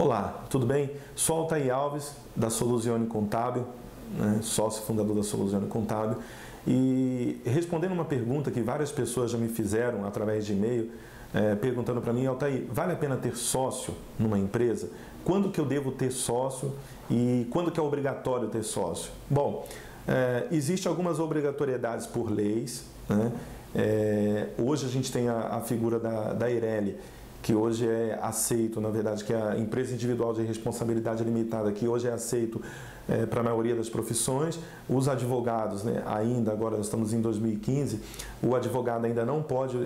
Olá, tudo bem? Sou Altair Alves, da Soluzione Contábil, sócio fundador da Soluzione Contábil, e respondendo uma pergunta que várias pessoas já me fizeram através de e-mail, perguntando para mim: Altair, vale a pena ter sócio numa empresa? Quando que eu devo ter sócio e quando que é obrigatório ter sócio? Bom, existem algumas obrigatoriedades por leis, né? Hoje a gente tem a figura da Eireli, que hoje é aceito, na verdade, que é a empresa individual de responsabilidade limitada, que hoje é aceito para a maioria das profissões. Os advogados, né, ainda, agora nós estamos em 2015, o advogado ainda não pode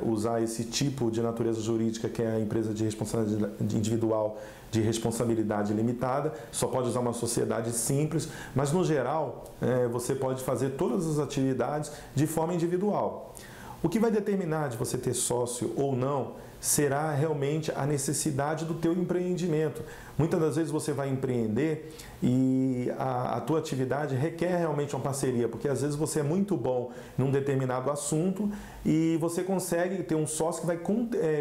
usar esse tipo de natureza jurídica, que é a empresa de responsabilidade individual de responsabilidade limitada, só pode usar uma sociedade simples, mas no geral você pode fazer todas as atividades de forma individual. O que vai determinar de você ter sócio ou não será realmente a necessidade do teu empreendimento. Muitas das vezes você vai empreender e a tua atividade requer realmente uma parceria, porque às vezes você é muito bom num determinado assunto e você consegue ter um sócio que vai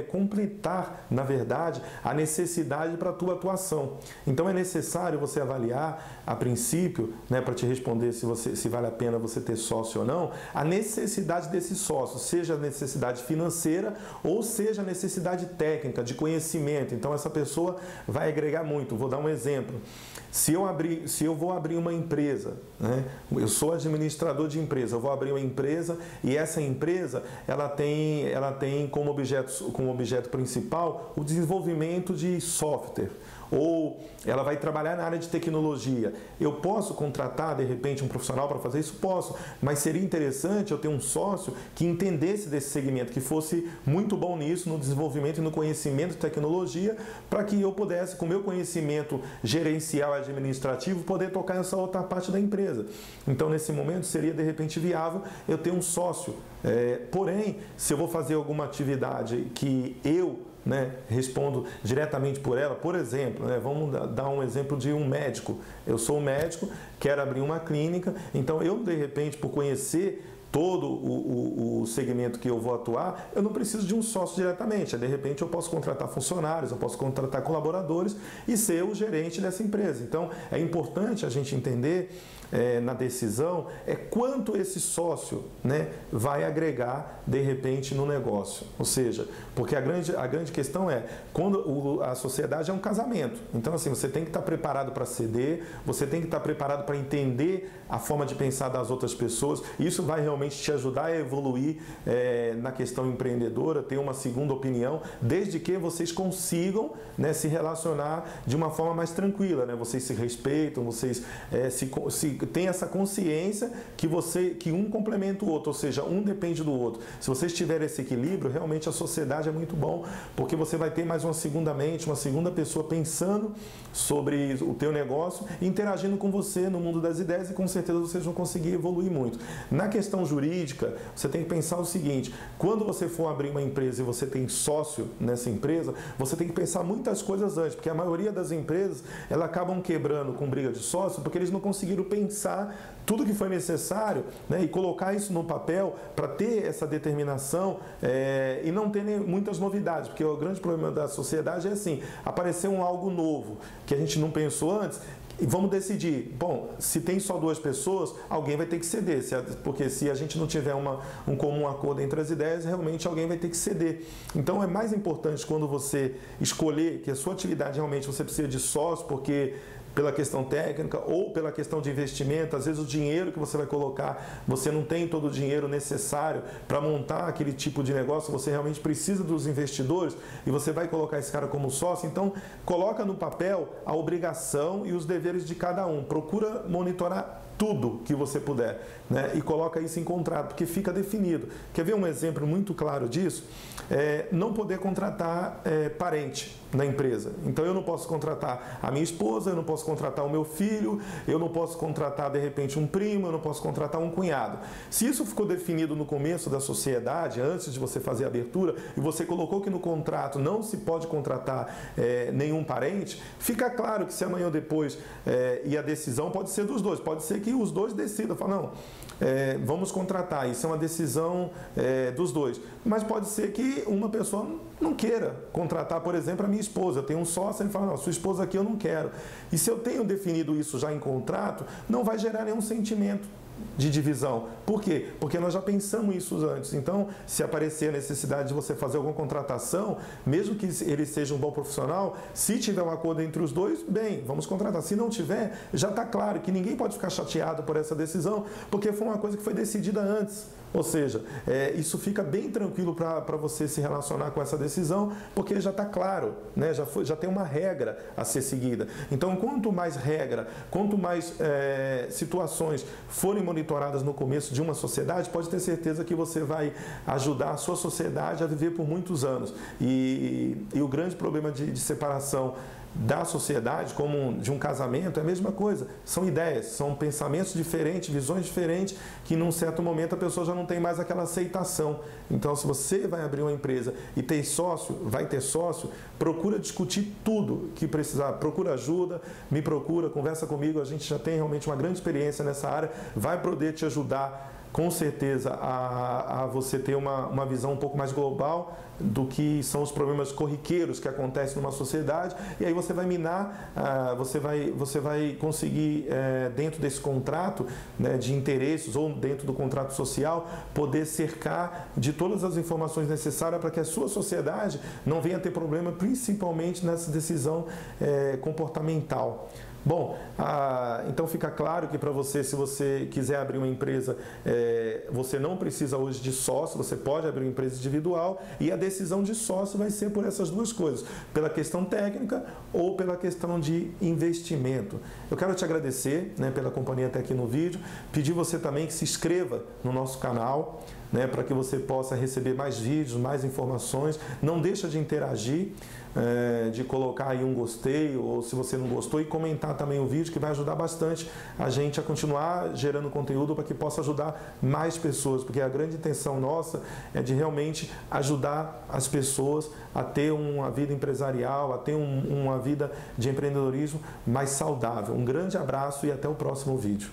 completar, na verdade, a necessidade para a tua atuação. Então é necessário você avaliar, a princípio, né, para te responder se vale a pena você ter sócio ou não, a necessidade desse sócio, seja a necessidade financeira ou seja a necessidade técnica, de conhecimento. Então essa pessoa vai agregar muito. Vou dar um exemplo. Se eu vou abrir uma empresa, né? Eu sou administrador de empresa, eu vou abrir uma empresa e essa empresa ela tem como objeto principal o desenvolvimento de software, ou ela vai trabalhar na área de tecnologia. Eu posso contratar, de repente, um profissional para fazer isso? Posso, mas seria interessante eu ter um sócio que entendesse desse segmento, que fosse muito bom nisso, no desenvolvimento e no conhecimento de tecnologia, para que eu pudesse, com o meu conhecimento gerencial e administrativo, poder tocar essa outra parte da empresa. Então, nesse momento, seria, de repente, viável eu ter um sócio. Porém, se eu vou fazer alguma atividade que eu respondo diretamente por ela, por exemplo, vamos dar um exemplo de um médico. Eu sou um médico, quero abrir uma clínica, então eu, de repente, por conhecer todo o segmento que eu vou atuar, eu não preciso de um sócio diretamente. De repente eu posso contratar funcionários, eu posso contratar colaboradores e ser o gerente dessa empresa. Então é importante a gente entender na decisão quanto esse sócio vai agregar de repente no negócio. Ou seja, porque a grande questão quando a sociedade é um casamento. Então assim, você tem que estar preparado para ceder, você tem que estar preparado para entender a forma de pensar das outras pessoas. Isso vai realmente te ajudar a evoluir na questão empreendedora, ter uma segunda opinião, desde que vocês consigam se relacionar de uma forma mais tranquila, vocês se respeitam, vocês têm essa consciência que um complementa o outro, ou seja, um depende do outro. Se vocês tiverem esse equilíbrio, realmente a sociedade é muito bom, porque você vai ter mais uma segunda mente, uma segunda pessoa pensando sobre o teu negócio, interagindo com você no mundo das ideias, e com certeza vocês vão conseguir evoluir muito. Na questão jurídica, você tem que pensar o seguinte: quando você for abrir uma empresa e você tem sócio nessa empresa, você tem que pensar muitas coisas antes, porque a maioria das empresas elas acabam quebrando com briga de sócio porque eles não conseguiram pensar tudo que foi necessário e colocar isso no papel para ter essa determinação e não ter muitas novidades, porque o grande problema da sociedade é assim: apareceu algo novo que a gente não pensou antes, e vamos decidir, bom, se tem só duas pessoas, alguém vai ter que ceder, porque se a gente não tiver um comum acordo entre as ideias, realmente alguém vai ter que ceder. Então é mais importante, quando você escolher que a sua atividade realmente você precisa de sócio, porque pela questão técnica ou pela questão de investimento, às vezes o dinheiro que você vai colocar, você não tem todo o dinheiro necessário para montar aquele tipo de negócio, você realmente precisa dos investidores e você vai colocar esse cara como sócio. Então coloca no papel a obrigação e os deveres de cada um, procura monitorar tudo que você puder, e coloca isso em contrato, porque fica definido. Quer ver um exemplo muito claro disso? Não poder contratar parente na empresa. Então eu não posso contratar a minha esposa, eu não posso contratar o meu filho, eu não posso contratar de repente um primo, eu não posso contratar um cunhado. Se isso ficou definido no começo da sociedade, antes de você fazer a abertura, e você colocou que no contrato não se pode contratar nenhum parente, fica claro que se amanhã ou depois, e a decisão pode ser dos dois, pode ser que que os dois decidam, falam, não, vamos contratar, isso é uma decisão dos dois. Mas pode ser que uma pessoa não queira contratar, por exemplo, a minha esposa. Eu tenho um sócio, ele fala, não, sua esposa aqui eu não quero. E se eu tenho definido isso já em contrato, não vai gerar nenhum sentimento de divisão. Por quê? Porque nós já pensamos isso antes. Então, se aparecer a necessidade de você fazer alguma contratação, mesmo que ele seja um bom profissional, se tiver um acordo entre os dois, bem, vamos contratar. Se não tiver, já está claro que ninguém pode ficar chateado por essa decisão, porque foi uma coisa que foi decidida antes. Ou seja, isso fica bem tranquilo para você se relacionar com essa decisão, porque já está claro, né? Já tem uma regra a ser seguida. Então, quanto mais regra, quanto mais situações forem monitoradas no começo de uma sociedade, pode ter certeza que você vai ajudar a sua sociedade a viver por muitos anos. E o grande problema de separação da sociedade, como de um casamento, é a mesma coisa. São ideias, são pensamentos diferentes, visões diferentes, que num certo momento a pessoa já não tem mais aquela aceitação. Então, se você vai abrir uma empresa e tem sócio, vai ter sócio, procura discutir tudo que precisar. Procura ajuda, me procura, conversa comigo. A gente já tem realmente uma grande experiência nessa área, vai poder te ajudar com certeza a você ter uma visão um pouco mais global do que são os problemas corriqueiros que acontecem numa sociedade, e aí você vai minar, você vai conseguir, dentro desse contrato, né, de interesses ou dentro do contrato social, poder cercar de todas as informações necessárias para que a sua sociedade não venha ter problema, principalmente nessa decisão comportamental. Bom, então fica claro que para você, se você quiser abrir uma empresa, você não precisa hoje de sócio, você pode abrir uma empresa individual, e a decisão de sócio vai ser por essas duas coisas, pela questão técnica ou pela questão de investimento. Eu quero te agradecer, né, pela companhia até aqui no vídeo, pedir você também que se inscreva no nosso canal, né, para que você possa receber mais vídeos, mais informações. Não deixa de interagir, de colocar aí um gostei, ou se você não gostou, e comentar também o vídeo, que vai ajudar bastante a gente a continuar gerando conteúdo para que possa ajudar mais pessoas, porque a grande intenção nossa é de realmente ajudar as pessoas a ter uma vida empresarial, a ter uma vida de empreendedorismo mais saudável. Um grande abraço e até o próximo vídeo.